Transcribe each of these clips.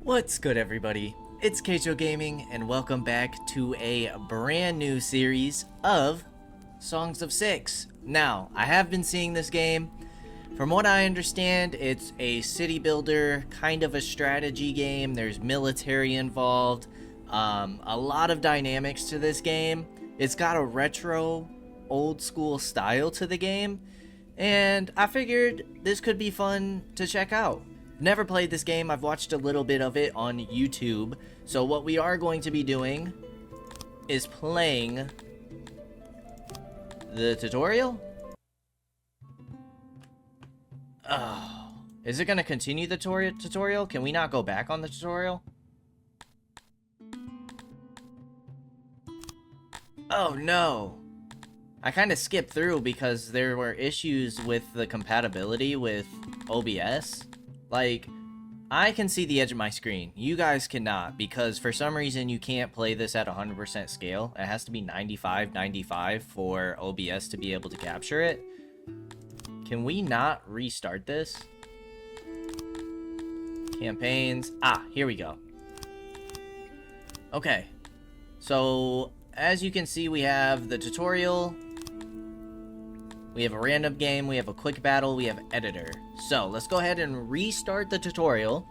What's good, everybody? It's Kaige-O Gaming, and welcome back to a brand new series of Songs of Six. Now, I have been seeing this game. From what I understand, it's a city builder, kind of a strategy game. There's military involved, a lot of dynamics to this game. It's got a retro, old school style to the game, and I figured this could be fun to check out. Never played this game. I've watched a little bit of it on YouTube. So what we are going to be doing is playing the tutorial. Oh, is it going to continue the tutorial? Can we not go back on the tutorial? Oh no. I kind of skipped through because there were issues with the compatibility with OBS. Like, I can see the edge of my screen. You guys cannot, because for some reason you can't play this at 100% scale. It has to be 95 for OBS to be able to capture it. Can we not restart this? Campaigns. Ah, here we go. Okay. So, as you can see, we have the tutorial. We have a random game, we have a quick battle, we have editor. So, let's go ahead and restart the tutorial.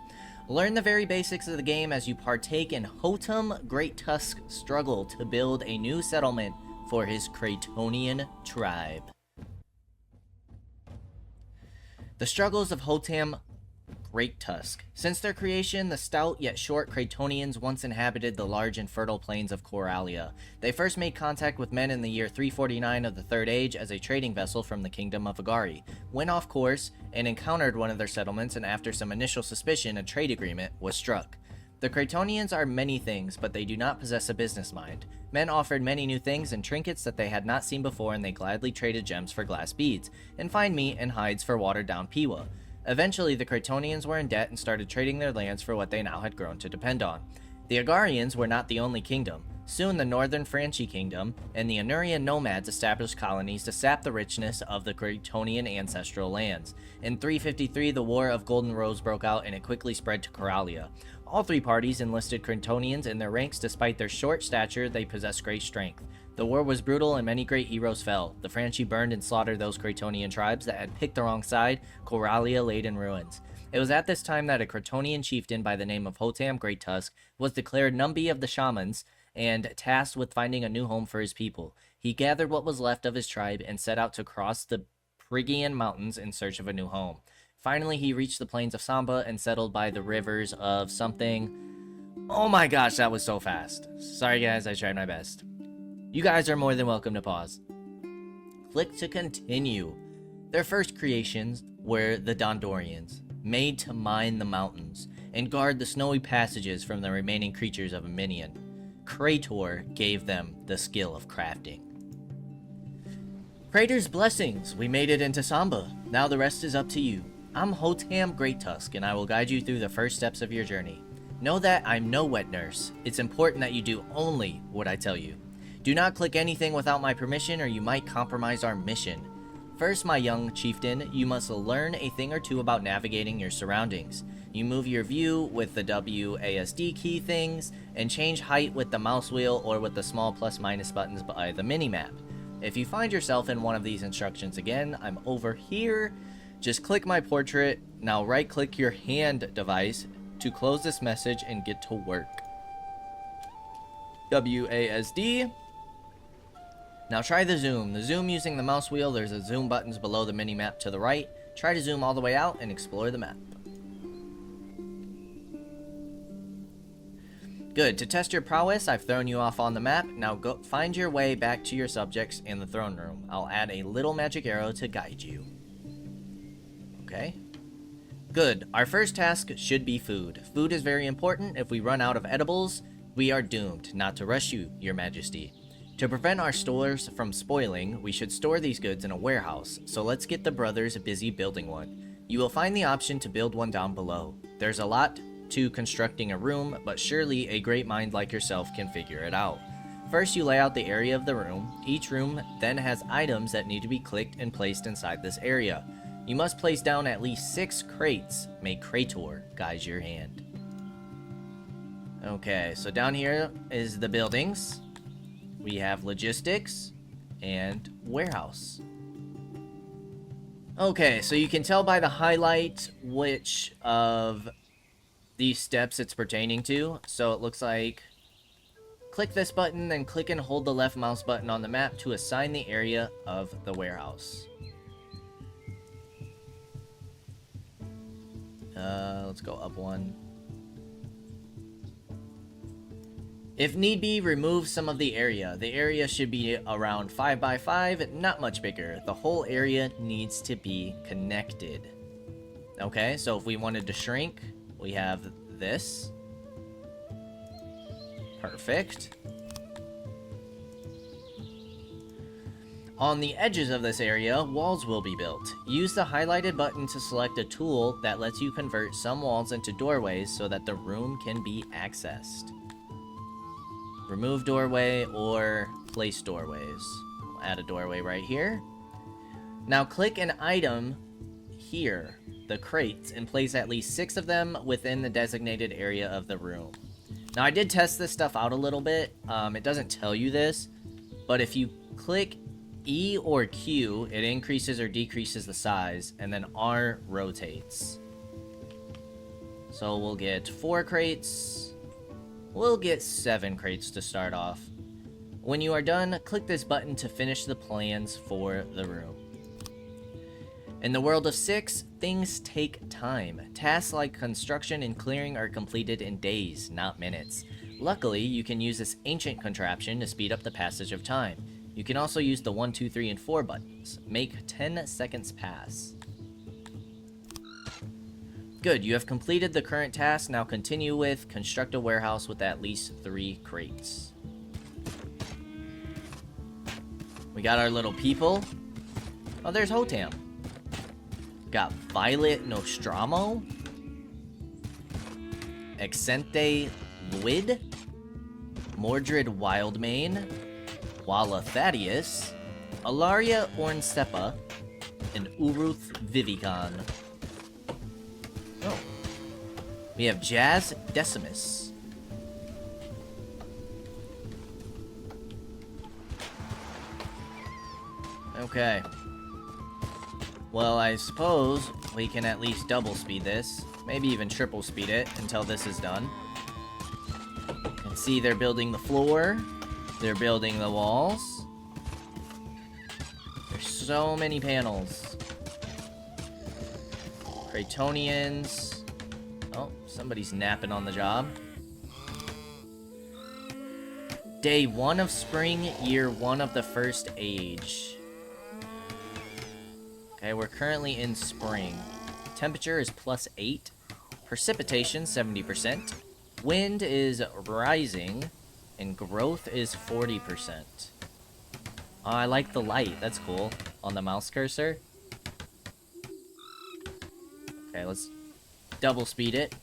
Learn the very basics of the game as you partake in Hotum Great Tusk's struggle to build a new settlement for his Cretonian tribe. The struggles of Hotum Great Tusk. Since their creation, the stout yet short Cretonians once inhabited the large and fertile plains of Coralia. They first made contact with men in the year 349 of the Third Age as a trading vessel from the Kingdom of Agari, went off course, and encountered one of their settlements, and after some initial suspicion, a trade agreement was struck. The Cretonians are many things, but they do not possess a business mind. Men offered many new things and trinkets that they had not seen before, and they gladly traded gems for glass beads, and fine meat and hides for watered-down piwa. Eventually, the Cretonians were in debt and started trading their lands for what they now had grown to depend on. The Agarians were not the only kingdom. Soon, the Northern Franchi Kingdom and the Anurian nomads established colonies to sap the richness of the Cretonian ancestral lands. In 353, the War of Golden Rose broke out and it quickly spread to Coralia. All three parties enlisted Cretonians in their ranks. Despite their short stature, they possessed great strength. The war was brutal and many great heroes fell. The Franchi burned and slaughtered those Cretonian tribes that had picked the wrong side. Coralia laid in ruins. It was at this time that a Cretonian chieftain by the name of Hotam Great Tusk was declared Numbi of the Shamans and tasked with finding a new home for his people. He gathered what was left of his tribe and set out to cross the Phrygian mountains in search of a new home. Finally, he reached the plains of Samba and settled by the rivers of something. Oh my gosh, that was so fast. Sorry guys, I tried my best. You guys are more than welcome to pause. Click to continue. Their first creations were the Dondorians, made to mine the mountains and guard the snowy passages from the remaining creatures of Minion. Krator gave them the skill of crafting. Krator's blessings, we made it into Samba. Now the rest is up to you. I'm Hotam Great Tusk, and I will guide you through the first steps of your journey. Know that I'm no wet nurse. It's important that you do only what I tell you. Do not click anything without my permission or you might compromise our mission. First, my young chieftain, you must learn a thing or two about navigating your surroundings. You move your view with the WASD key things and change height with the mouse wheel or with the small plus minus buttons by the minimap. If you find yourself in one of these instructions again, I'm over here. Just click my portrait. Now right click your hand device to close this message and get to work. WASD. Now try the zoom. The zoom using the mouse wheel, there's a zoom buttons below the mini-map to the right. Try to zoom all the way out and explore the map. Good. To test your prowess, I've thrown you off on the map. Now go find your way back to your subjects in the throne room. I'll add a little magic arrow to guide you. Okay. Good. Our first task should be food. Food is very important. If we run out of edibles, we are doomed. Not to rush you, Your Majesty. To prevent our stores from spoiling, we should store these goods in a warehouse, so let's get the brothers busy building one. You will find the option to build one down below. There's a lot to constructing a room, but surely a great mind like yourself can figure it out. First, you lay out the area of the room. Each room then has items that need to be clicked and placed inside this area. You must place down at least 6 crates. May Krator guide your hand. Okay, so down here is the buildings. We have logistics and warehouse. Okay, so you can tell by the highlight which of these steps it's pertaining to. So it looks like click this button, then click and hold the left mouse button on the map to assign the area of the warehouse. Let's go up one. If need be, remove some of the area. The area should be around 5 by 5, not much bigger. The whole area needs to be connected. Okay, so if we wanted to shrink, we have this. Perfect. On the edges of this area, walls will be built. Use the highlighted button to select a tool that lets you convert some walls into doorways so that the room can be accessed. Remove doorway or place doorways. We'll add a doorway right here. Now click an item here, the crates, and place at least 6 of them within the designated area of the room. Now I did test this stuff out a little bit. It doesn't tell you this, but if you click E or Q, it increases or decreases the size, and then R rotates. So we'll get 4 crates. We'll get 7 crates to start off. When you are done, click this button to finish the plans for the room. In the world of 6, things take time. Tasks like construction and clearing are completed in days, not minutes. Luckily, you can use this ancient contraption to speed up the passage of time. You can also use the 1, 2, 3, and 4 buttons. Make 10 seconds pass. Good, you have completed the current task. Now continue with construct a warehouse with at least 3 crates. We got our little people. Oh, there's Hotam. Got Violet Nostromo. Exente Luid. Mordred Wildmane. Walla Thaddeus. Alaria Ornstepa. And Uruth Vivican. Oh. We have Jazz Decimus. Okay. Well, I suppose we can at least double speed this. Maybe even triple speed it until this is done. And see, they're building the floor. They're building the walls. There's so many panels. Kraitonians. Oh, somebody's napping on the job. Day 1 of spring, year 1 of the first age. Okay, we're currently in spring. Temperature is +8. Precipitation, 70%. Wind is rising. And growth is 40%. Oh, I like the light. That's cool. On the mouse cursor. Okay, let's double speed it.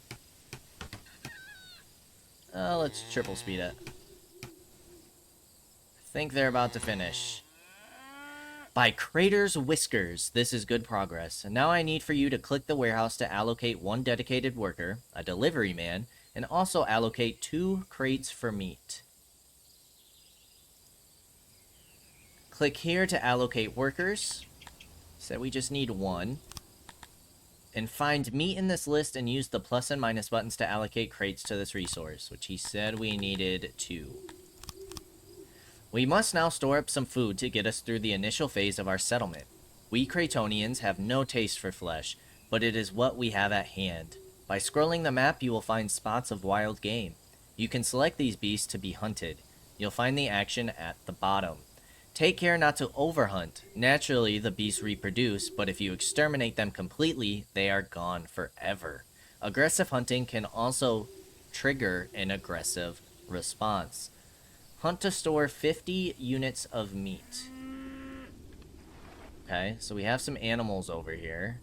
Let's triple speed it. I think they're about to finish. By Crater's Whiskers, this is good progress. And now I need for you to click the warehouse to allocate 1 dedicated worker, a delivery man, and also allocate 2 crates for meat. Click here to allocate workers. So we just need 1. And find meat in this list and use the plus and minus buttons to allocate crates to this resource, which he said we needed 2. We must now store up some food to get us through the initial phase of our settlement. We Kraitonians have no taste for flesh, but it is what we have at hand. By scrolling the map, you will find spots of wild game. You can select these beasts to be hunted. You'll find the action at the bottom. Take care not to overhunt. Naturally, the beasts reproduce, but if you exterminate them completely, they are gone forever. Aggressive hunting can also trigger an aggressive response. Hunt to store 50 units of meat. Okay, so we have some animals over here.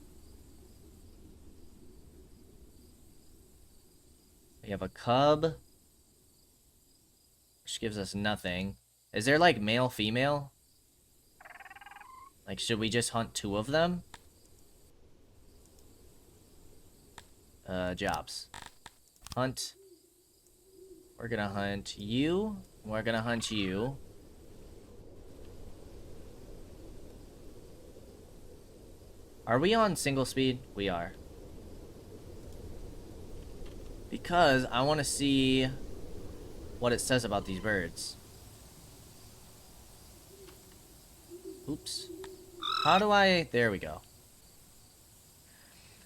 We have a cub, which gives us nothing. Is there, like, male, female? Like, should we just hunt 2 of them? Jobs. Hunt We're gonna hunt you. We're gonna hunt you. Are we on single speed? We are. Because I want to see what it says about these birds. Oops. How do I... There we go.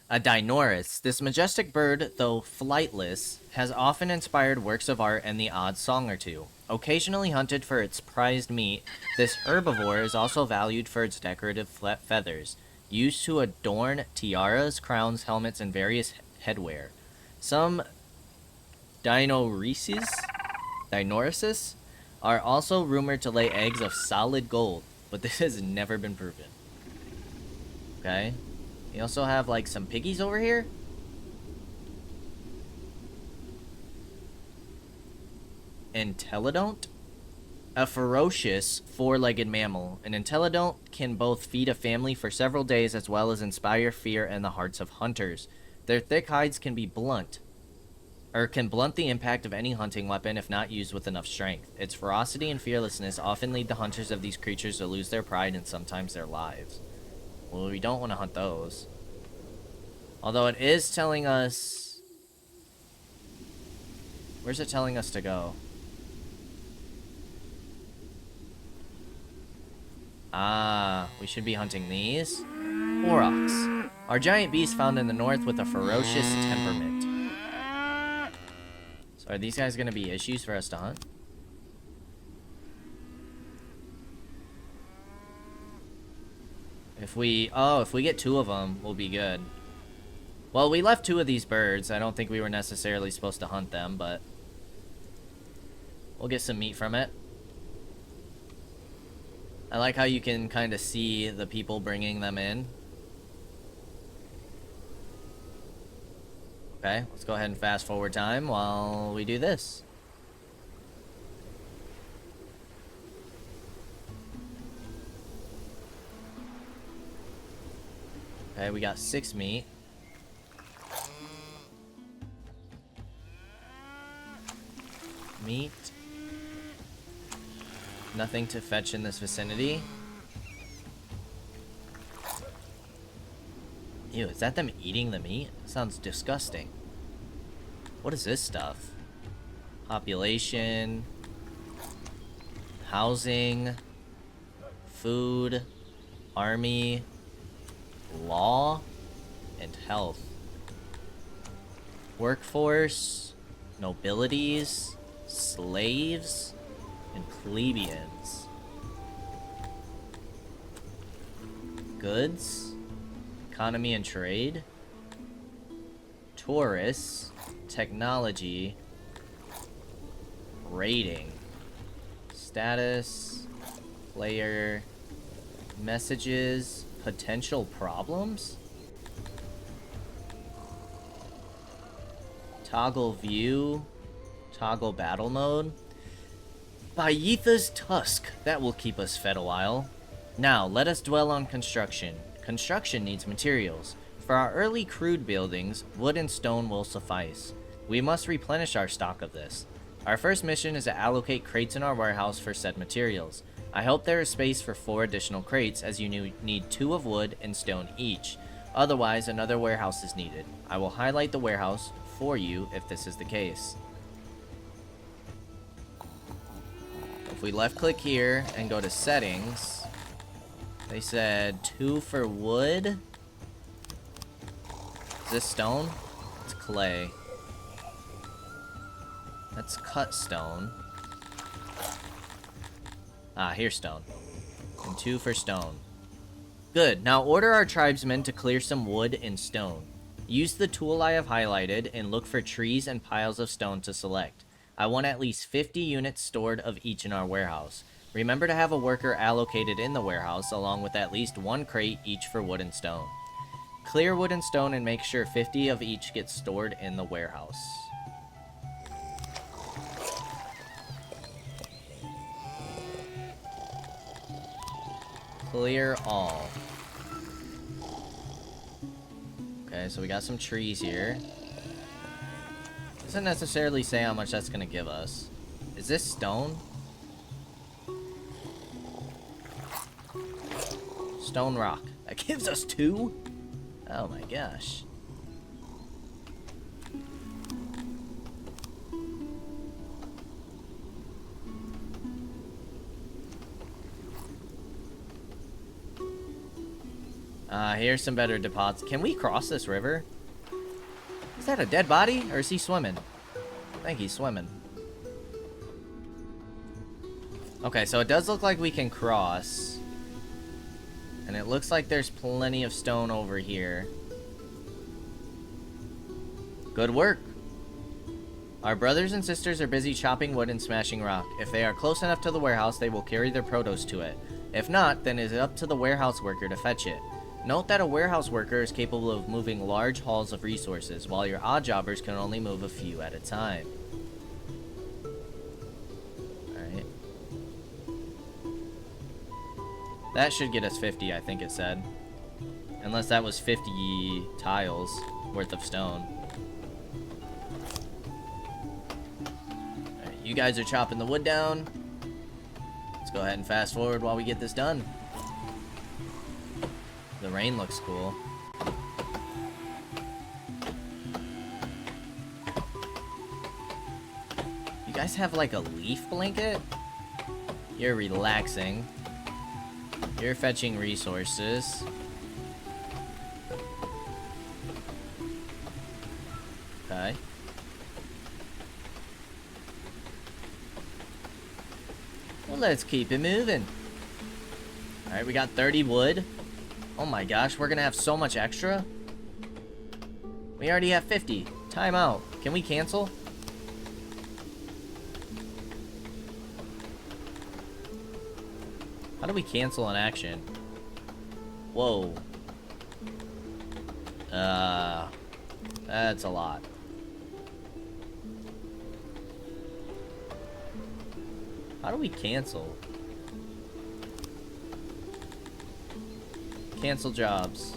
A Dinornis. This majestic bird, though flightless, has often inspired works of art and the odd song or two. Occasionally hunted for its prized meat, this herbivore is also valued for its decorative feathers, used to adorn tiaras, crowns, helmets, and various headwear. Some Dinorises are also rumored to lay eggs of solid gold, but this has never been proven. Okay. We also have, like, some piggies over here. Entelodont? A ferocious, four-legged mammal. An entelodont can both feed a family for several days as well as inspire fear in the hearts of hunters. Their thick hides can blunt the impact of any hunting weapon if not used with enough strength. Its ferocity and fearlessness often lead the hunters of these creatures to lose their pride and sometimes their lives. Well, we don't want to hunt those. Although it is telling us... Where's it telling us to go? Ah, we should be hunting these. Aurochs are giant beasts found in the north with a ferocious temperament. So are these guys going to be issues for us to hunt? If we get two of them, we'll be good. Well, we left two of these birds. I don't think we were necessarily supposed to hunt them, but we'll get some meat from it. I like how you can kind of see the people bringing them in. Okay, let's go ahead and fast forward time while we do this. Okay, we got 6 meat. Meat. Nothing to fetch in this vicinity. Ew, is that them eating the meat? Sounds disgusting. What is this stuff? Population. Housing. Food. Army. Law. And health. Workforce. Nobilities. Slaves. And plebeians. Goods. Economy and trade. Tourists. Technology. Rating. Status. Player. Messages. Potential problems. Toggle view. Toggle battle mode. Bayetha's tusk. That will keep us fed a while. Now, let us dwell on construction. Construction needs materials. For our early crude buildings, wood and stone will suffice. We must replenish our stock of this. Our first mission is to allocate crates in our warehouse for said materials. I hope there is space for 4 additional crates, as you need 2 of wood and stone each. Otherwise, another warehouse is needed. I will highlight the warehouse for you if this is the case. If we left click here and go to settings, they said 2 for wood. Is this stone? It's clay. That's cut stone. Ah, here's stone. And 2 for stone. Good. Now order our tribesmen to clear some wood and stone. Use the tool I have highlighted and look for trees and piles of stone to select. I want at least 50 units stored of each in our warehouse. Remember to have a worker allocated in the warehouse along with at least 1 crate each for wood and stone. Clear wood and stone and make sure 50 of each get stored in the warehouse. Clear all. Okay, so we got some trees here. Doesn't necessarily say how much that's gonna give us. Is this stone? Stone rock. That gives us 2? Oh my gosh. Here's some better deposits. Can we cross this river? Is that a dead body? Or is he swimming? I think he's swimming. Okay, so it does look like we can cross. And it looks like there's plenty of stone over here. Good work. Our brothers and sisters are busy chopping wood and smashing rock. If they are close enough to the warehouse, they will carry their produce to it. If not, then it is up to the warehouse worker to fetch it. Note that a warehouse worker is capable of moving large hauls of resources, while your odd jobbers can only move a few at a time. Alright. That should get us 50, I think it said. Unless that was 50 tiles worth of stone. Alright, you guys are chopping the wood down. Let's go ahead and fast forward while we get this done. The rain looks cool. You guys have like a leaf blanket? You're relaxing. You're fetching resources. Okay. Well, let's keep it moving. Alright, we got 30 wood. Oh my gosh, we're gonna have so much extra. We already have 50. Time out. Can we cancel? How do we cancel an action? Whoa. That's a lot. How do we cancel? Cancel jobs.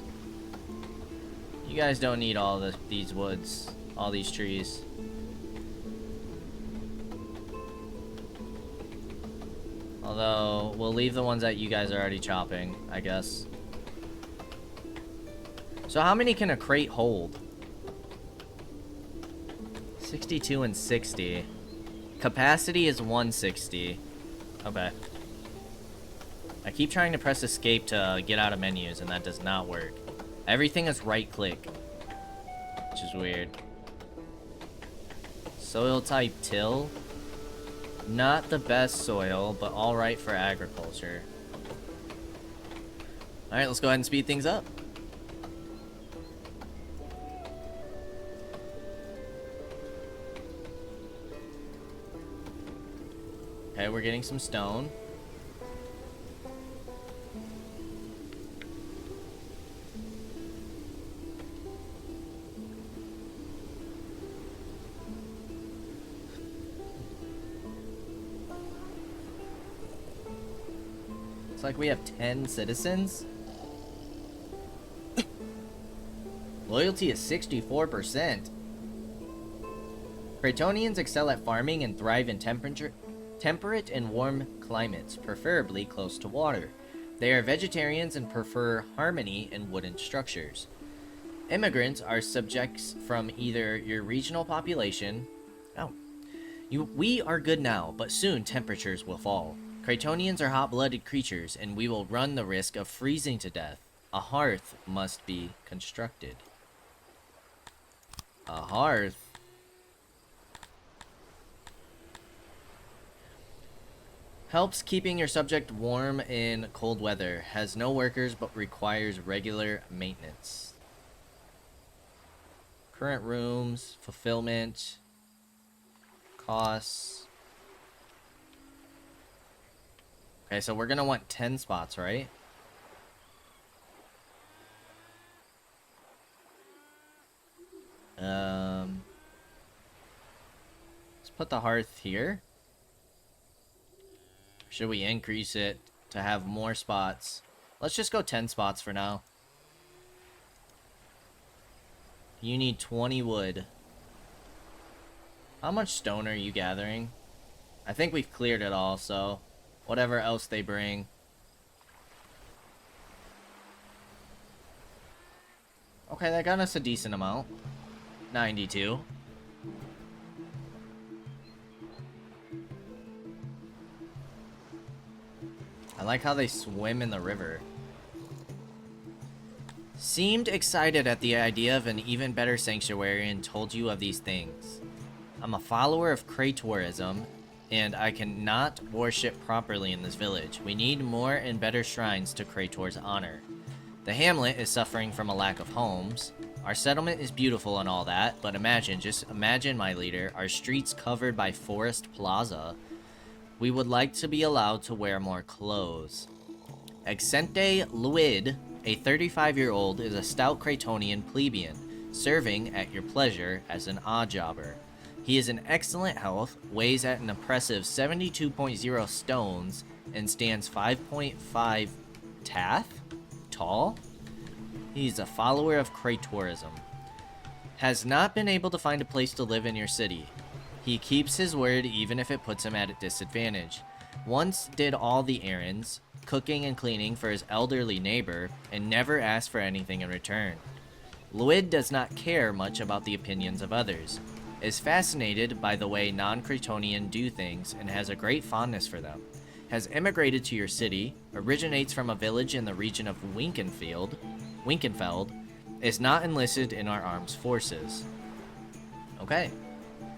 You guys don't need all these woods, all these trees. Although, we'll leave the ones that you guys are already chopping, I guess. So how many can a crate hold? 62 and 60. Capacity is 160. Okay. I keep trying to press escape to get out of menus, and that does not work. Everything is right-click, which is weird. Soil type till. Not the best soil, but alright for agriculture. Alright, let's go ahead and speed things up. Okay, we're getting some stone. It's like we have 10 citizens. Loyalty is 64%. Kraitonians excel at farming and thrive in temperate and warm climates, preferably close to water. They are vegetarians and prefer harmony in wooden structures. Immigrants are subjects from either your regional population. We are good now, but soon temperatures will fall. Kraitonians are hot-blooded creatures, and we will run the risk of freezing to death. A hearth must be constructed. A hearth? Helps keeping your subject warm in cold weather. Has no workers, but requires regular maintenance. Current rooms, fulfillment, costs. Okay, so we're gonna want 10 spots, right? Let's put the hearth here. Should we increase it to have more spots? Let's just go 10 spots for now. You need 20 wood. How much stone are you gathering? I think we've cleared it all, so whatever else they bring. Okay, that got us a decent amount. 92. I like how they swim in the river. Seemed excited at the idea of an even better sanctuary and told you of these things. I'm a follower of Kraitorism, and I cannot worship properly in this village. We need more and better shrines to Krator's honor. The hamlet is suffering from a lack of homes. Our settlement is beautiful and all that, but just imagine, my leader, our streets covered by Forest Plaza. We would like to be allowed to wear more clothes. Exente Luid, a 35-year-old, is a stout Kraitonian plebeian, serving at your pleasure as an odd jobber. He is in excellent health, weighs at an impressive 72.0 stones, and stands 5.5 tall. He's a follower of Kraitorism. Has not been able to find a place to live in your city. He keeps his word even if it puts him at a disadvantage. Once did all the errands, cooking and cleaning for his elderly neighbor, and never asked for anything in return. Luid does not care much about the opinions of others, is fascinated by the way non-Kraitonian do things, and has a great fondness for them. Has immigrated to your city, originates from a village in the region of Winkenfeld, is not enlisted in our armed forces. Okay.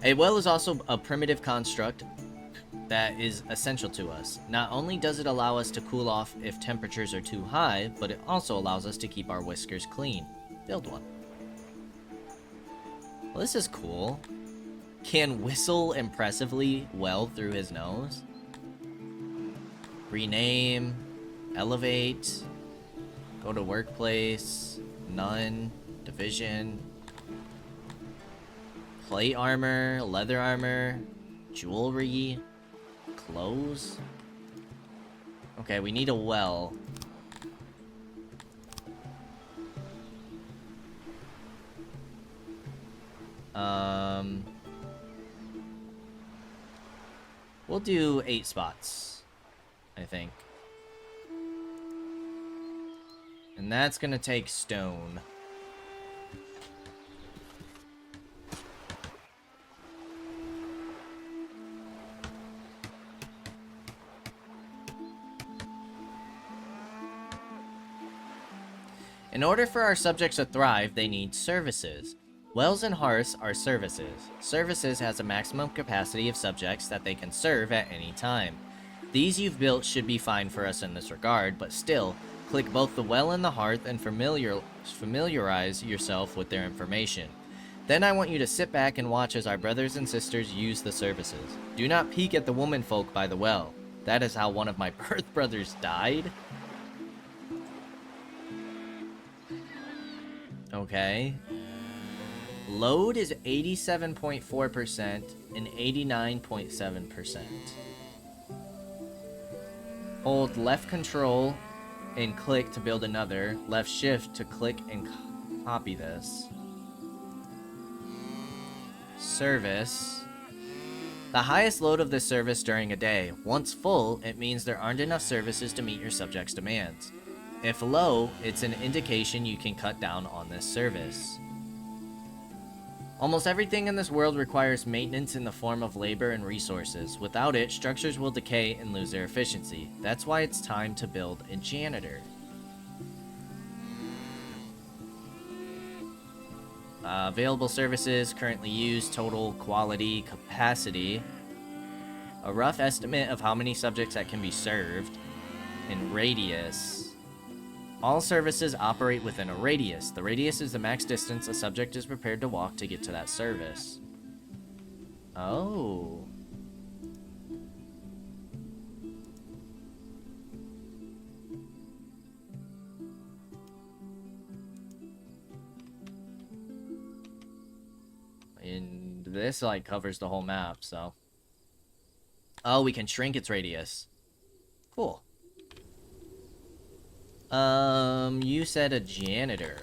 A well is also a primitive construct that is essential to us. Not only does it allow us to cool off if temperatures are too high, but it also allows us to keep our whiskers clean. Build one. Well, this is cool. Can whistle impressively well through his nose. Rename. Elevate. Go to workplace. None. Division. Plate armor. Leather armor. Jewelry. Clothes. Okay, we need a well. We'll do 8 spots, I think. And that's gonna take stone. In order for our subjects to thrive, they need services. Wells and hearths are services. Services has a maximum capacity of subjects that they can serve at any time. These you've built should be fine for us in this regard, but still, click both the well and the hearth and familiarize yourself with their information. Then I want you to sit back and watch as our brothers and sisters use the services. Do not peek at the womanfolk by the well. That is how one of my birth brothers died. Okay. Load is 87.4% and 89.7%. Hold left control and click to build another. Left shift to click and copy this. Service. The highest load of this service during a day. Once full, it means there aren't enough services to meet your subjects' demands. If low, it's an indication you can cut down on this service. Almost everything in this world requires maintenance in the form of labor and resources. Without it, structures will decay and lose their efficiency. That's why it's time to build a janitor. Available services, currently used, total, quality, capacity. A rough estimate of how many subjects that can be served. And radius. All services operate within a radius. The radius is the max distance a subject is prepared to walk to get to that service. Oh. And this, like, covers the whole map, so. Oh, we can shrink its radius. Cool. You said a janitor.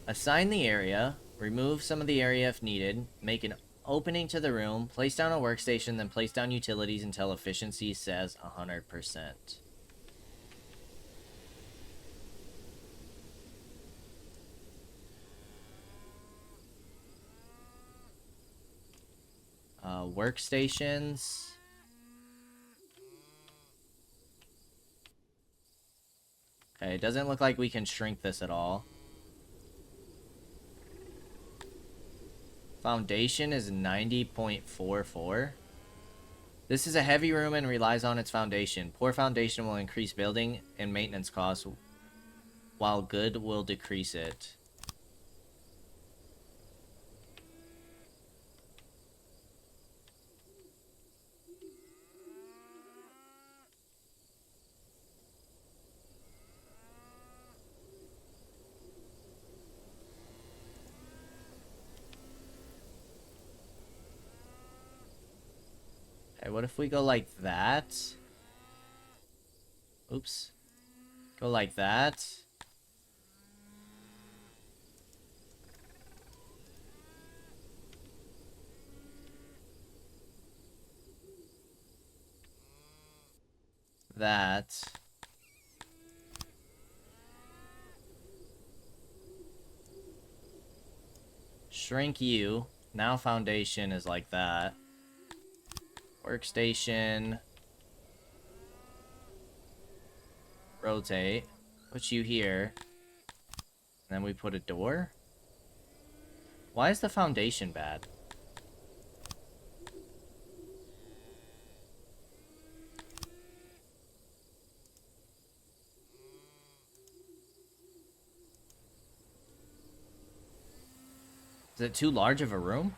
Assign the area. Remove some of the area if needed. Make an opening to the room. Place down a workstation, then place down utilities until efficiency says 100%. Workstations. Okay, it doesn't look like we can shrink this at all. Foundation is 90.44. This is a heavy room and relies on its foundation. Poor foundation will increase building and maintenance costs, while good will decrease it. Okay, what if we go like that? Oops. Go like that. That. Shrink you. Now foundation is like that. Workstation. Rotate. Put you here. And then we put a door. Why is the foundation bad? Is it too large of a room?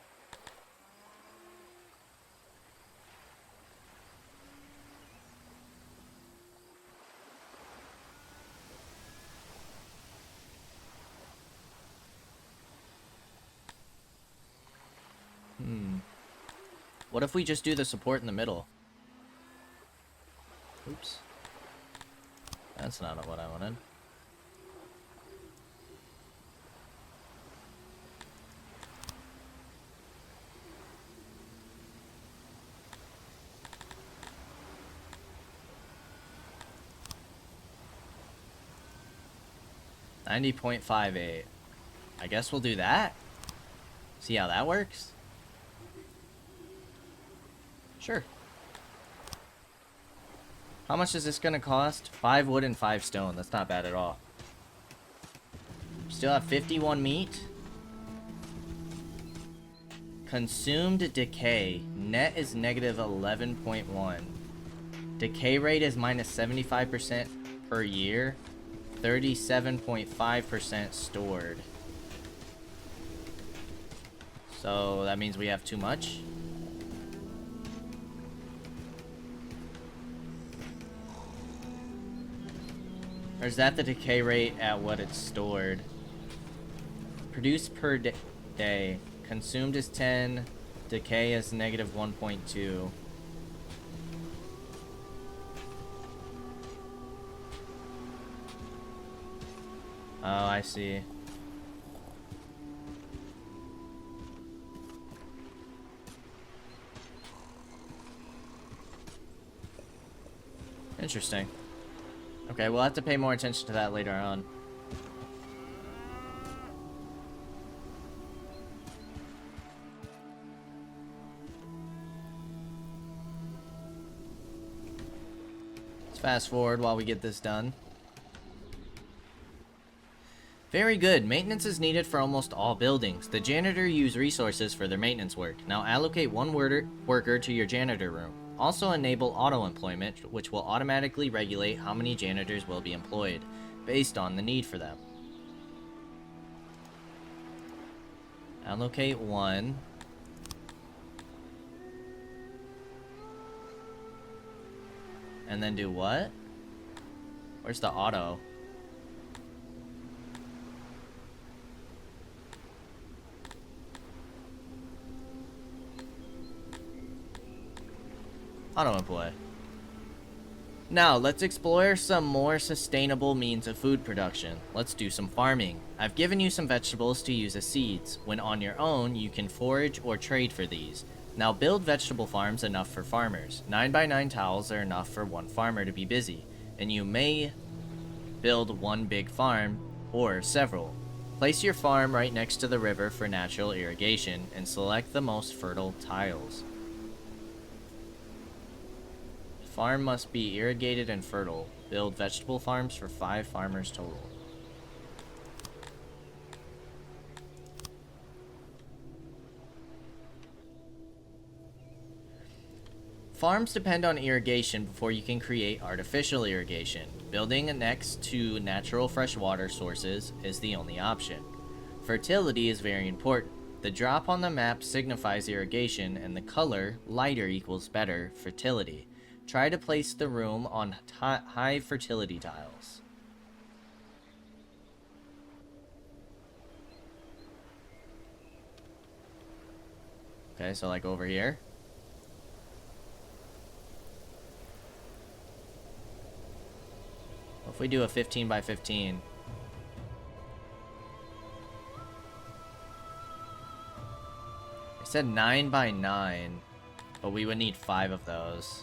What if we just do the support in the middle? Oops. That's not what I wanted. $90.58. I guess we'll do that. See how that works? Sure. How much is this gonna cost? 5 wood and 5 stone. That's not bad at all. Still have 51 meat. Consumed decay. Net is negative 11.1. Decay rate is minus 75% per year. 37.5% stored. So that means we have too much. Or is that the decay rate at what it's stored? Produced per day. Consumed is 10. Decay is negative 1.2. Oh, I see. Interesting. Okay, we'll have to pay more attention to that later on. Let's fast forward while we get this done. Very good. Maintenance is needed for almost all buildings. The janitor use resources for their maintenance work. Now allocate one worker to your janitor room. Also enable auto-employment, which will automatically regulate how many janitors will be employed, based on the need for them. Allocate one. And then do what? Where's the auto? Auto-employ. Now, let's explore some more sustainable means of food production. Let's do some farming. I've given you some vegetables to use as seeds. When on your own, you can forage or trade for these. Now build vegetable farms enough for farmers. 9x9 tiles are enough for one farmer to be busy, and you may build one big farm or several. Place your farm right next to the river for natural irrigation, and select the most fertile tiles. Farm must be irrigated and fertile. Build vegetable farms for 5 farmers total. Farms depend on irrigation before you can create artificial irrigation. Building next to natural freshwater sources is the only option. Fertility is very important. The drop on the map signifies irrigation, and the color, lighter, equals better fertility. Try to place the room on high fertility tiles. Okay, so like over here. If we do a 15 by 15. It said 9 by 9, but we would need 5 of those.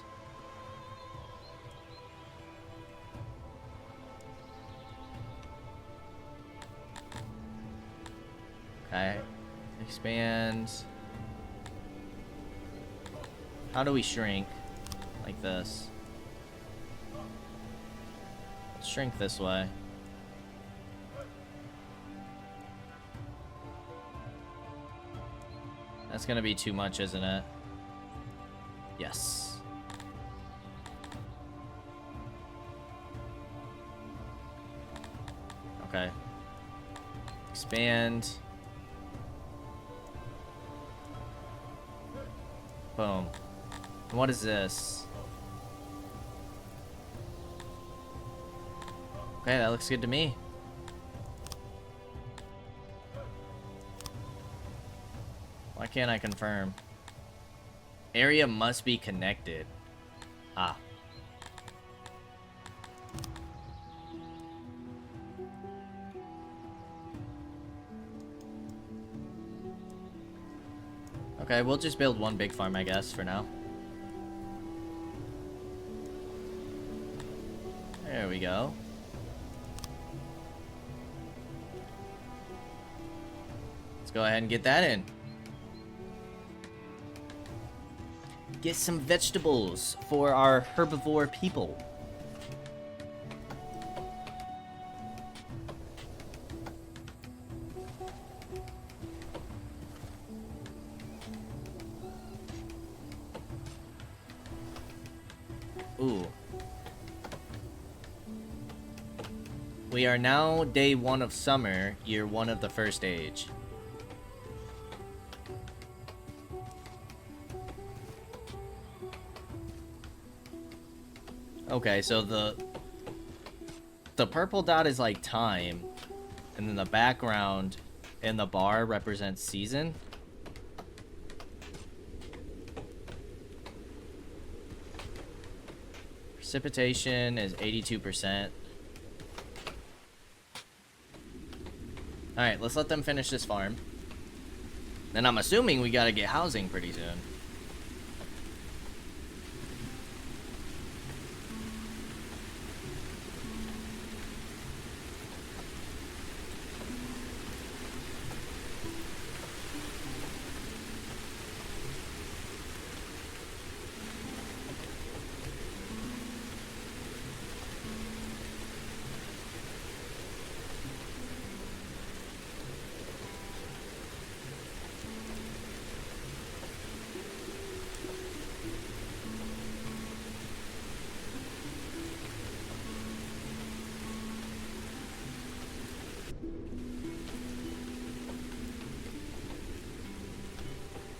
Okay, expand. How do we shrink? Like this. Let's shrink this way. That's gonna be too much, isn't it? Yes. Okay. Expand. Boom. What is this? Okay, that looks good to me. Why can't I confirm? Area must be connected. Ah. Okay, we'll just build one big farm, I guess, for now. There we go. Let's go ahead and get that in. Get some vegetables for our herbivore people. Ooh. We are now day 1 of summer, year 1 of the first age. Okay, so the purple dot is like time, and then the background in the bar represents season. Precipitation is 82%. Alright, let's let them finish this farm. Then I'm assuming we gotta get housing pretty soon.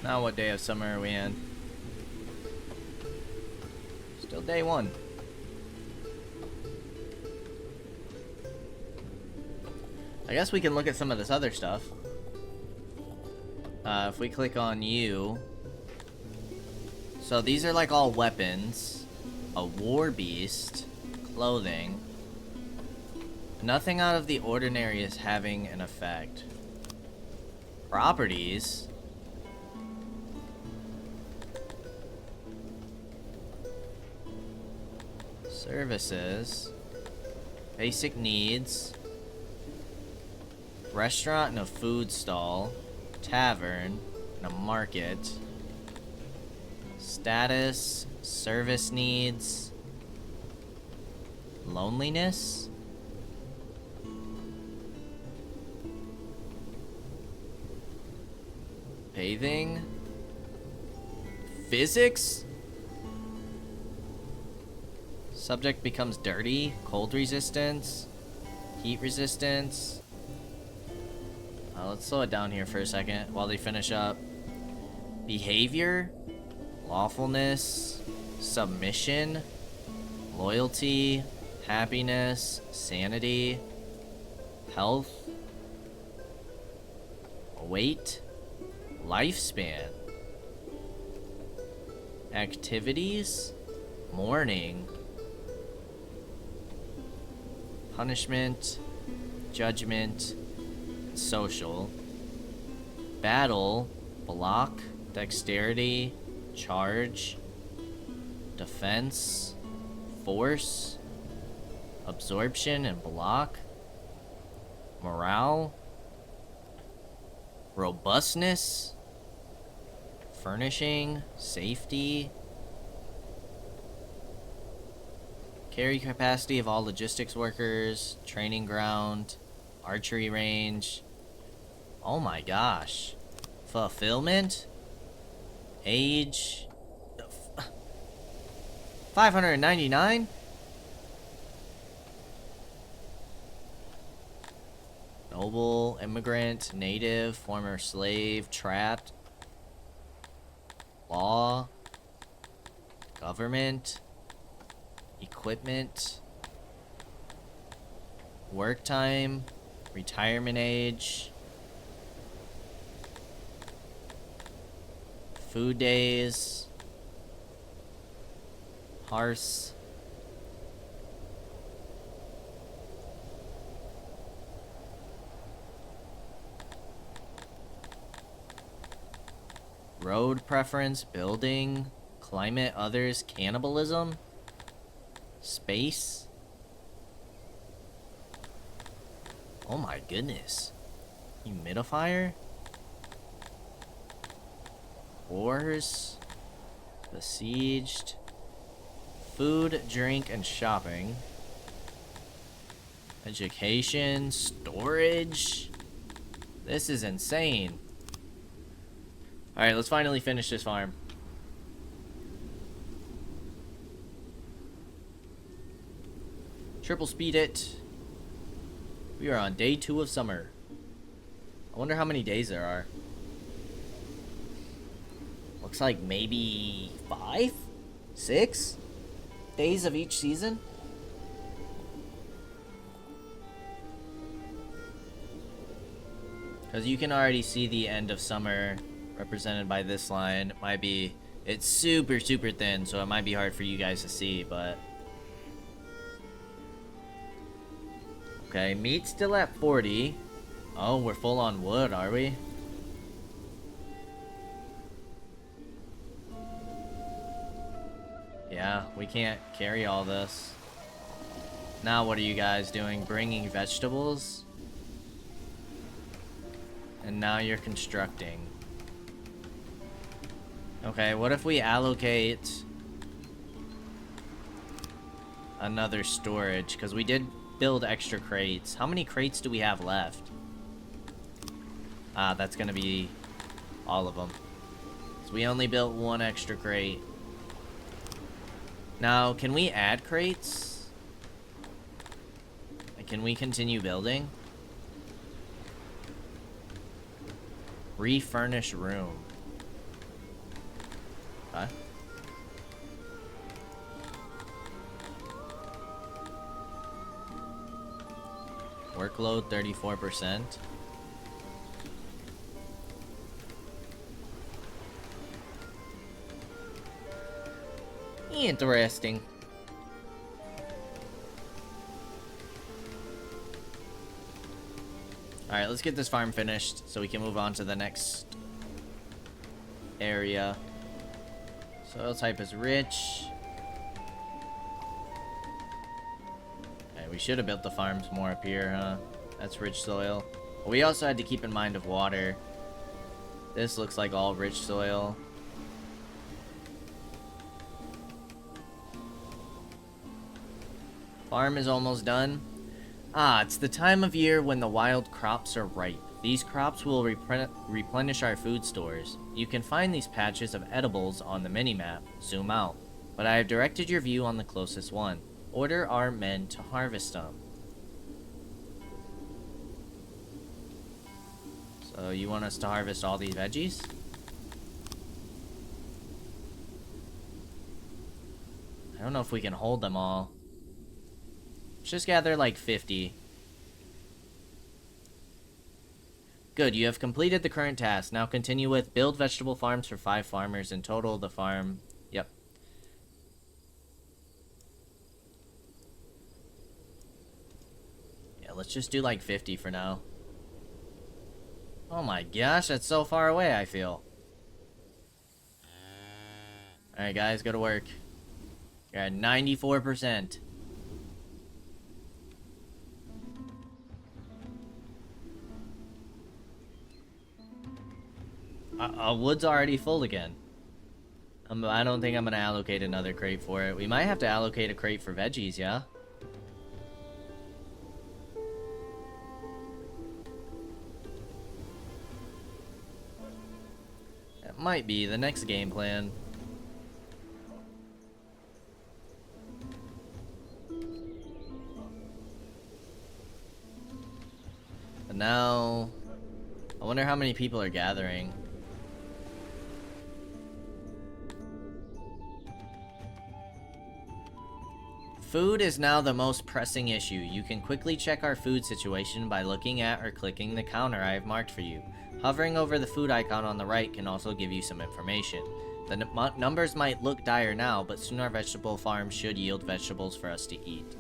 Now what day of summer are we in? Still day 1. I guess we can look at some of this other stuff. If we click on you. So these are like all weapons. A war beast. Clothing. Nothing out of the ordinary is having an effect. Properties. Services. Basic needs. Restaurant and a food stall. Tavern and a market. Status. Service needs. Loneliness. Bathing. Physics. Subject becomes dirty. Cold resistance. Heat resistance. Let's slow it down here for a second while they finish up. Behavior. Lawfulness. Submission. Loyalty. Happiness. Sanity. Health. Weight. Lifespan. Activities. Mourning. Punishment. Judgment. Social. Battle. Block. Dexterity. Charge. Defense. Force. Absorption and block. Morale. Robustness. Furnishing. Safety. Carry capacity of all logistics workers. Training ground. Archery range. Oh my gosh. Fulfillment. Age. 599? Noble, immigrant, native, former slave, trapped. Law. Government. Equipment. Work time. Retirement age. Food days. Parse. Road preference, building, climate, others, cannibalism, space. Oh my goodness. Humidifier? Wars. Besieged. Food, drink, and shopping. Education, storage. This is insane. Alright, let's finally finish this farm. Triple speed it. We are on day 2 of summer. I wonder how many days there are. Looks like maybe 5? 6 days of each season? Because you can already see the end of summer represented by this line. It might be... It's super, super thin, so it might be hard for you guys to see, but... Okay, meat's still at 40. Oh, we're full on wood, are we? Yeah, we can't carry all this. Now what are you guys doing? Bringing vegetables? And now you're constructing. Okay, what if we allocate another storage? Because we did build extra crates. How many crates do we have left? Ah, that's gonna be all of them. So we only built 1 extra crate. Now, can we add crates? And can we continue building? Refurnish room. Huh? Workload 34%. Interesting. Alright, let's get this farm finished so we can move on to the next area. Soil type is rich. Okay, we should have built the farms more up here, huh? That's rich soil. But we also had to keep in mind of water. This looks like all rich soil. Farm is almost done. Ah, it's the time of year when the wild crops are ripe. These crops will replenish our food stores. You can find these patches of edibles on the minimap. Zoom out. But I have directed your view on the closest one. Order our men to harvest them. So you want us to harvest all these veggies? I don't know if we can hold them all. Let's just gather like 50. Good, you have completed the current task. Now continue with build vegetable farms for 5 farmers. In total, the farm... Yep. Yeah, let's just do like 50 for now. Oh my gosh, that's so far away, I feel. Alright guys, go to work. You're at 94%. Wood's already full again. I don't think I'm gonna allocate another crate for it. We might have to allocate a crate for veggies, yeah? That might be the next game plan. But now... I wonder how many people are gathering. Food is now the most pressing issue. You can quickly check our food situation by looking at or clicking the counter I have marked for you. Hovering over the food icon on the right can also give you some information. The numbers might look dire now, but soon our vegetable farm should yield vegetables for us to eat.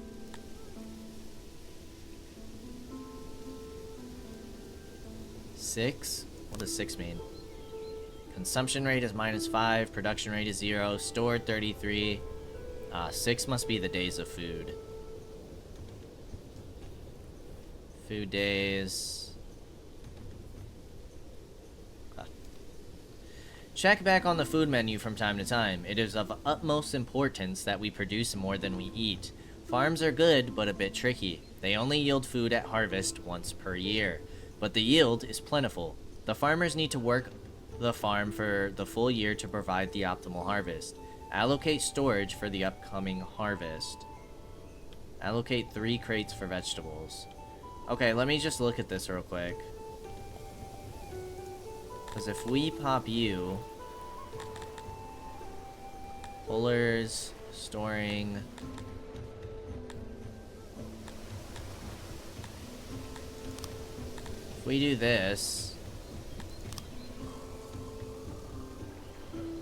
Six? What does 6 mean? Consumption rate is -5, production rate is 0, stored 33. 6 must be the days of food. Food days. Check back on the food menu from time to time. It is of utmost importance that we produce more than we eat. Farms are good, but a bit tricky. They only yield food at harvest once per year. But the yield is plentiful. The farmers need to work the farm for the full year to provide the optimal harvest. Allocate storage for the upcoming harvest. Allocate 3 crates for vegetables. Okay, let me just look at this real quick. Because if we pop you... Pullers, storing... If we do this...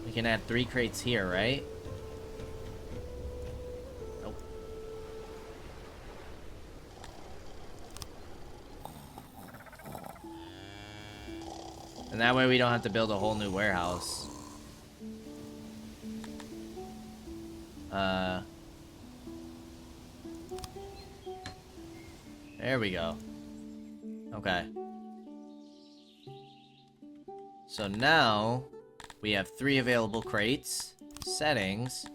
We can add 3 crates here, right? Nope. And that way we don't have to build a whole new warehouse. There we go. Okay. So now... we have 3 available crates. Settings.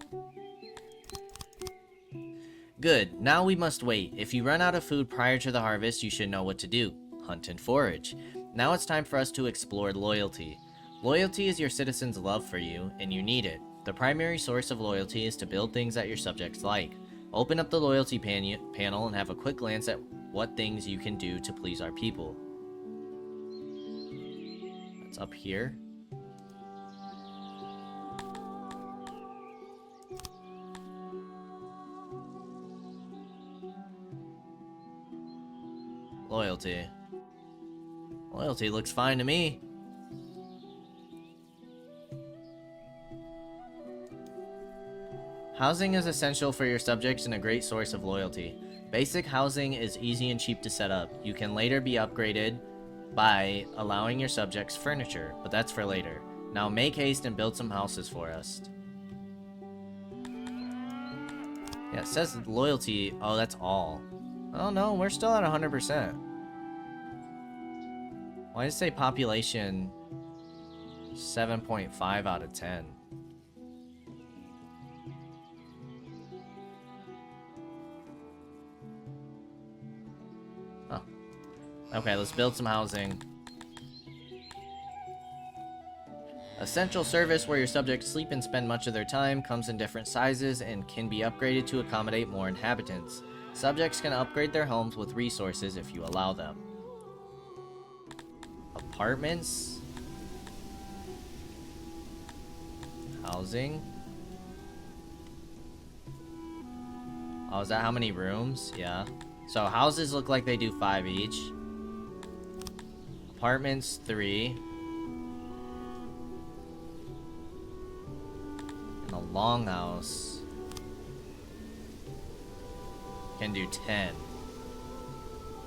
Good. Now we must wait. If you run out of food prior to the harvest, you should know what to do. Hunt and forage. Now it's time for us to explore loyalty. Loyalty is your citizens' love for you, and you need it. The primary source of loyalty is to build things that your subjects like. Open up the loyalty panel and have a quick glance at what things you can do to please our people. That's up here. Loyalty. Loyalty looks fine to me. Housing is essential for your subjects and a great source of loyalty. Basic housing is easy and cheap to set up. You can later be upgraded by allowing your subjects furniture, but that's for later. Now make haste and build some houses for us. Yeah, it says loyalty. Oh, that's all. Oh no, we're still at 100%. Why does it say population 7.5 out of 10? Oh. Okay, let's build some housing. A central service where your subjects sleep and spend much of their time comes in different sizes and can be upgraded to accommodate more inhabitants. Subjects can upgrade their homes with resources if you allow them. Apartments. Housing. Oh, is that how many rooms? Yeah. So houses look like they do 5 each. Apartments, 3. And a longhouse can do 10.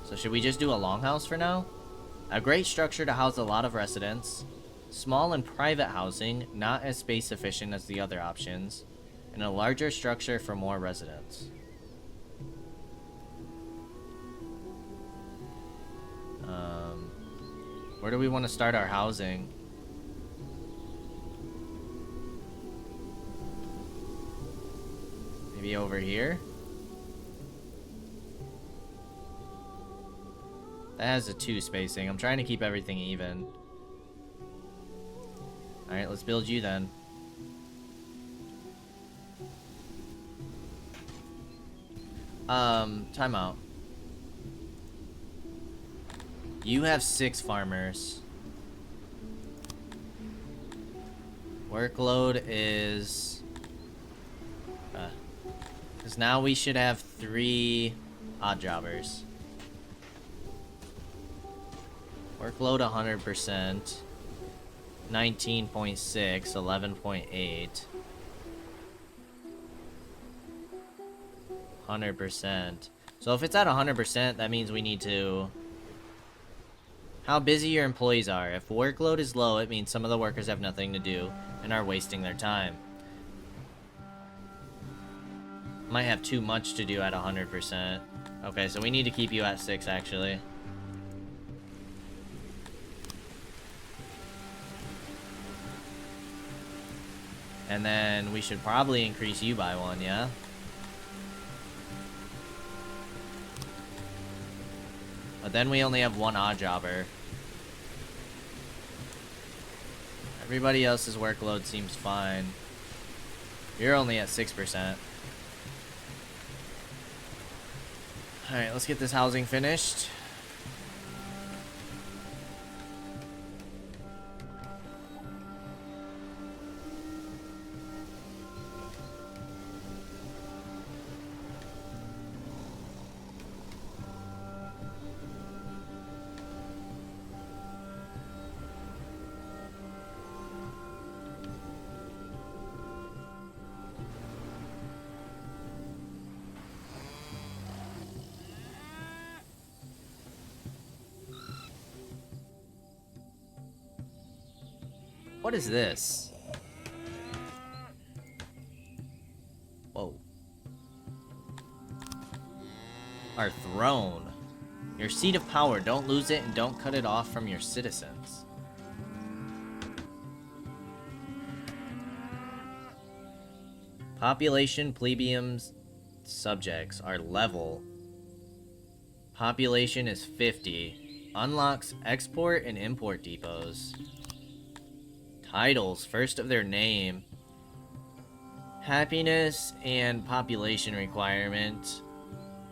So should we just do a longhouse for now? A great structure to house a lot of residents. Small and private housing, not as space efficient as the other options. And a larger structure for more residents. Where do we want to start our housing? Maybe over here? That has a 2 spacing. I'm trying to keep everything even. Alright, let's build you then. Time out. You have 6 farmers. Workload is... because now we should have 3 odd jobbers. Workload 100%. 19.6, 11.8. 100%. So if it's at 100%, that means we need to... How busy your employees are. If workload is low, it means some of the workers have nothing to do and are wasting their time. Might have too much to do at 100%. Okay, so we need to keep you at 6, actually. And then we should probably increase you by 1, yeah? But then we only have 1 odd jobber. Everybody else's workload seems fine. You're only at 6%. Alright, let's get this housing finished. What is this? Whoa. Our throne. Your seat of power. Don't lose it and don't cut it off from your citizens. Population, plebeians, subjects are level. Population is 50. Unlocks export and import depots. Titles, first of their name. Happiness and population requirement.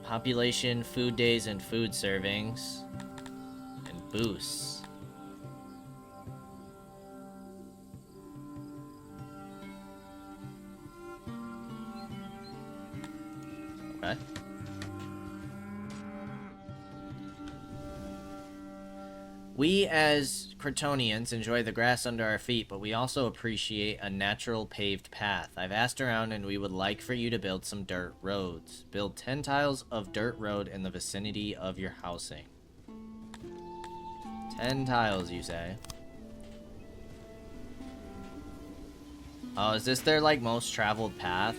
Population, food days and food servings. And boosts. Okay. We as Kryptonians enjoy the grass under our feet, but we also appreciate a natural paved path. I've asked around and we would like for you to build some dirt roads. Build 10 tiles of dirt road in the vicinity of your housing. 10 tiles, you say? Oh, is this their, like, most traveled path?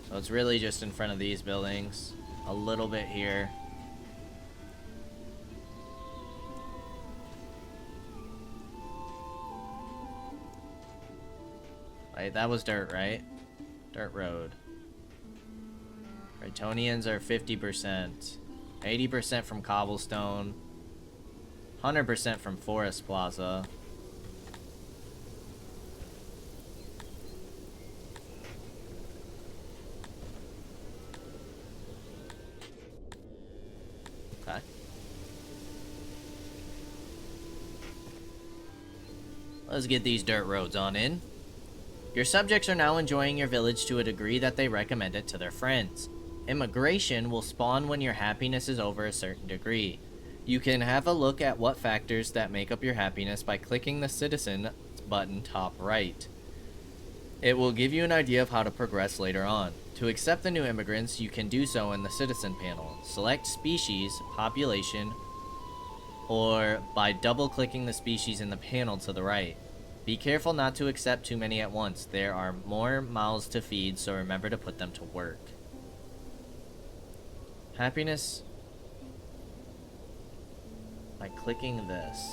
So it's really just in front of these buildings. A little bit here. Right, that was dirt, right? Dirt road. Kryptonians are 50%. 80% from cobblestone. 100% from Forest Plaza. Okay. Let's get these dirt roads on in. Your subjects are now enjoying your village to a degree that they recommend it to their friends. Immigration will spawn when your happiness is over a certain degree. You can have a look at what factors that make up your happiness by clicking the Citizen button top right. It will give you an idea of how to progress later on. To accept the new immigrants, you can do so in the Citizen panel. Select Species, Population, or by double-clicking the species in the panel to the right. Be careful not to accept too many at once. There are more mouths to feed, so remember to put them to work. Happiness by clicking this.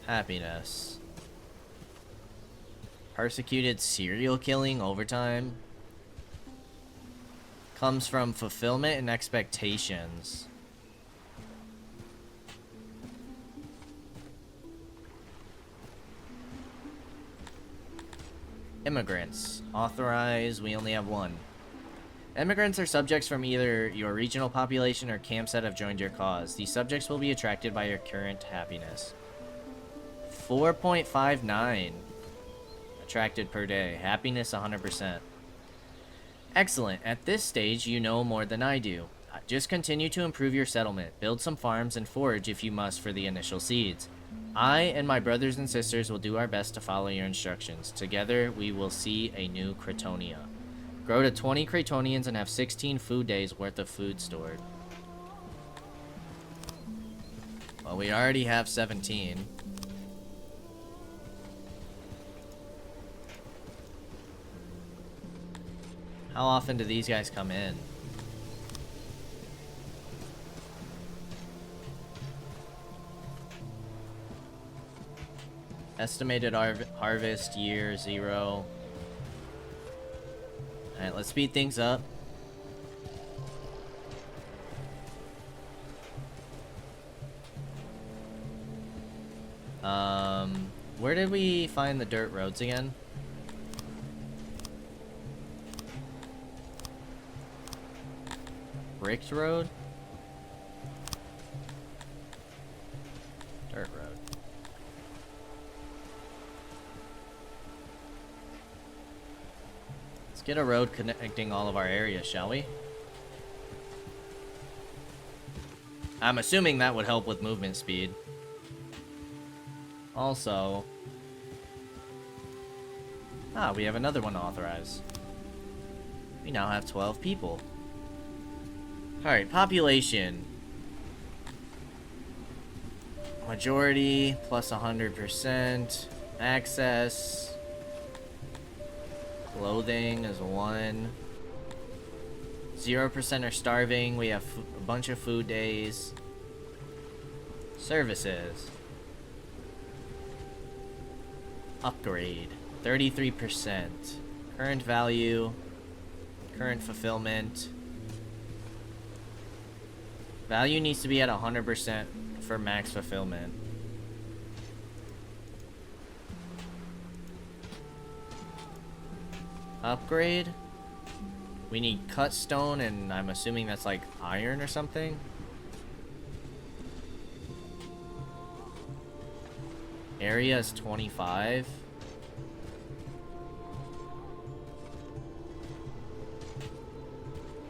Happiness. Persecuted serial killing overtime comes from fulfillment and expectations. Immigrants. Authorize. We only have one. Immigrants are subjects from either your regional population or camps that have joined your cause. These subjects will be attracted by your current happiness. 4.59 attracted per day. Happiness 100%. Excellent. At this stage, you know more than I do. Just continue to improve your settlement. Build some farms and forage if you must for the initial seeds. I and my brothers and sisters will do our best to follow your instructions. Together, we will see a new Kryptonia. Grow to 20 Kryptonians and have 16 food days worth of food stored. Well, we already have 17. How often do these guys come in? Estimated harvest year 0. Alright, let's speed things up. Where did we find the dirt roads again? Bricked road? Dirt road. Let's get a road connecting all of our areas, shall we? I'm assuming that would help with movement speed. Also... we have another one to authorize. We now have 12 people. Alright, population. Majority, plus 100%. Access. Clothing is 1. 0% are starving. We have a bunch of food days. Services. Upgrade. 33%. Current value. Current fulfillment. Value needs to be at 100% for max fulfillment. Upgrade. We need cut stone, and I'm assuming that's like iron or something. Area is 25.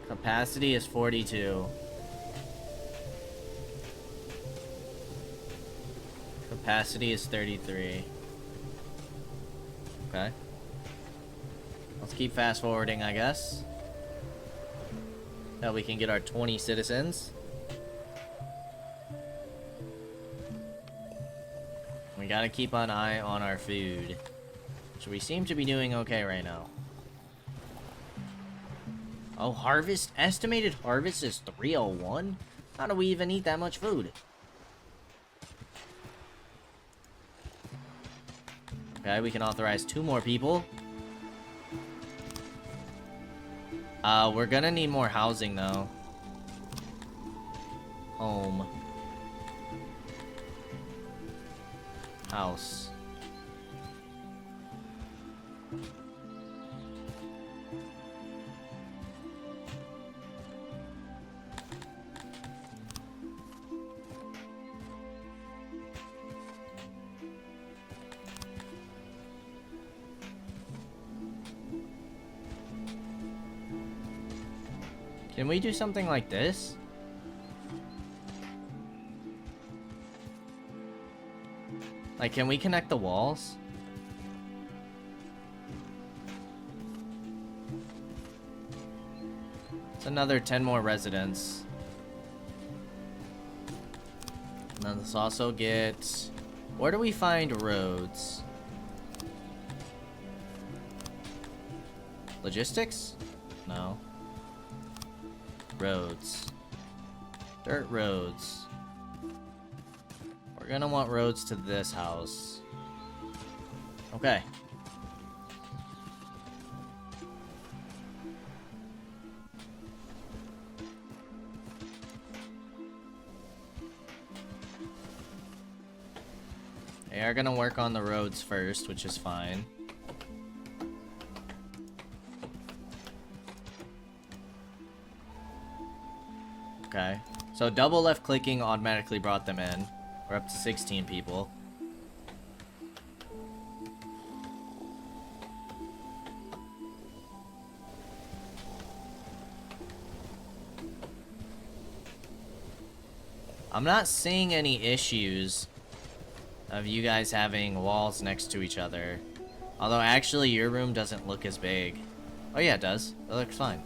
Capacity is 42. Capacity is 33. Okay. Let's keep fast forwarding, I guess. Now we can get our 20 citizens. We gotta keep an eye on our food. So we seem to be doing okay right now. Oh, harvest. Estimated harvest is 301? How do we even eat that much food? Okay, we can authorize 2 more people. We're gonna need more housing, though. Home. House. Can we do something like this? Like, can we connect the walls? It's another 10 more residents. And then let's also get... Where do we find roads? Logistics? No. Roads. Dirt roads. We're gonna want roads to this house. Okay. They are gonna work on the roads first, which is fine. Okay. So double left clicking automatically brought them in. We're up to 16 people. I'm not seeing any issues of you guys having walls next to each other. Although actually your room doesn't look as big. Oh yeah, it does. It looks fine.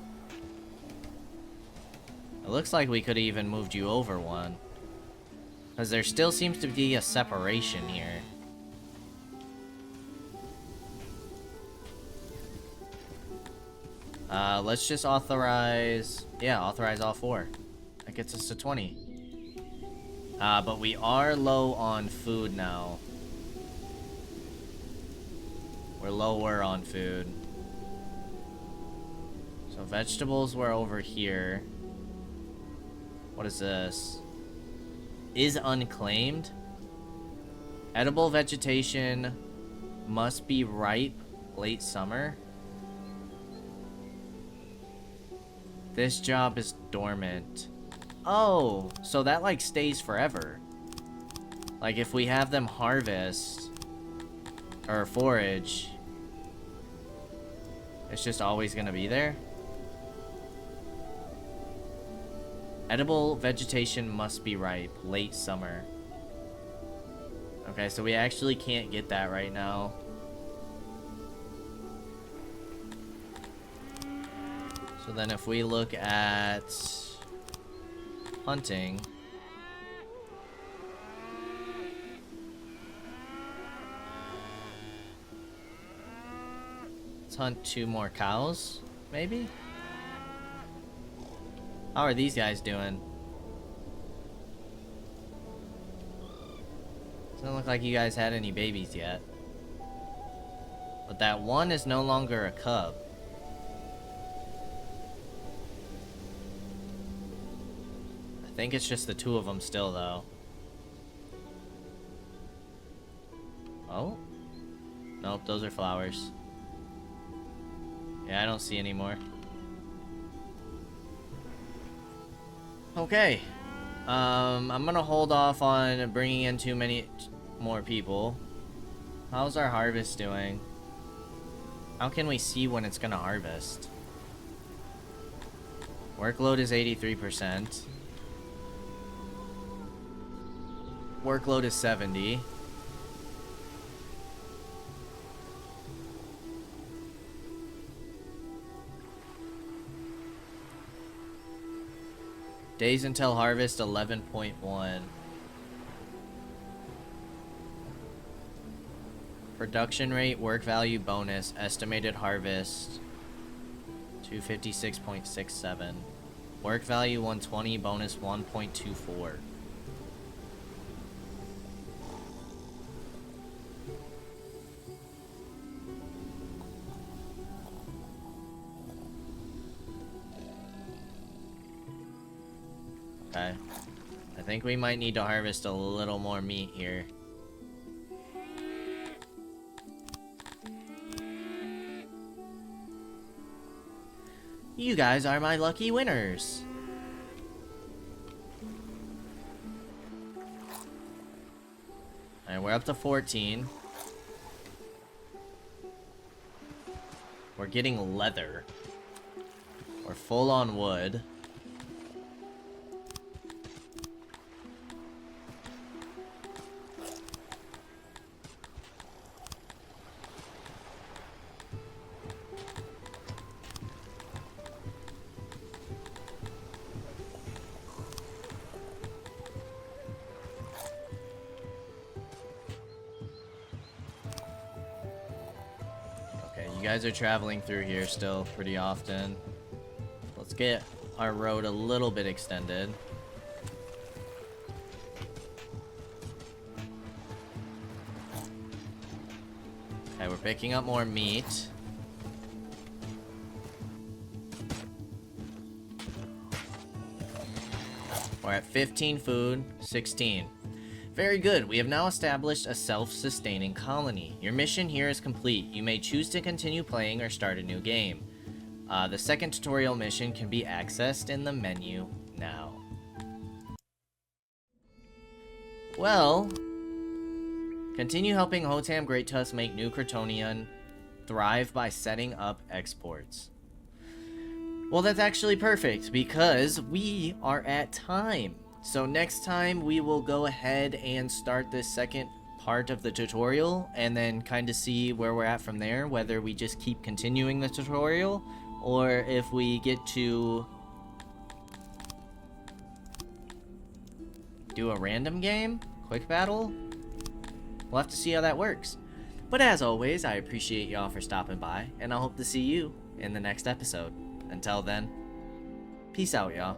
It looks like we could have even moved you over one. Because there still seems to be a separation here. Let's just authorize... Yeah, authorize all 4. That gets us to 20. But we are low on food now. We're lower on food. So vegetables were over here. What is this? Is unclaimed. Edible vegetation must be ripe late summer. This job is dormant. Oh, so that like stays forever. Like if we have them harvest or forage, it's just always gonna be there. Edible vegetation must be ripe late summer. Okay, so we actually can't get that right now. So then if we look at hunting, let's hunt 2 more cows, maybe? How are these guys doing? Doesn't look like you guys had any babies yet. But that one is no longer a cub. I think it's just the 2 of them still, though. Oh? Nope, those are flowers. Yeah, I don't see any more. Okay. I'm gonna hold off on bringing in too many more people. How's our harvest doing? How can we see when it's gonna harvest? Workload is 83%. Workload is 70. Days until harvest 11.1. Production rate, work value bonus, estimated harvest 256.67. Work value 120, bonus 1.24. Okay. I think we might need to harvest a little more meat here. You guys are my lucky winners. Alright, we're up to 14. We're getting leather. We're full on wood. You guys are traveling through here still pretty often. Let's get our road a little bit extended. Okay, we're picking up more meat. We're at 15 food, 16. Very good. We have now established a self-sustaining colony. Your mission here is complete. You may choose to continue playing or start a new game. The second tutorial mission can be accessed in the menu now. Well, continue helping Hotam Great Tusk make New Kryptonian thrive by setting up exports. Well, that's actually perfect because we are at time. So next time we will go ahead and start this second part of the tutorial and then kind of see where we're at from there, whether we just keep continuing the tutorial or if we get to do a random game, quick battle. We'll have to see how that works. But as always, I appreciate y'all for stopping by and I hope to see you in the next episode. Until then, peace out, y'all.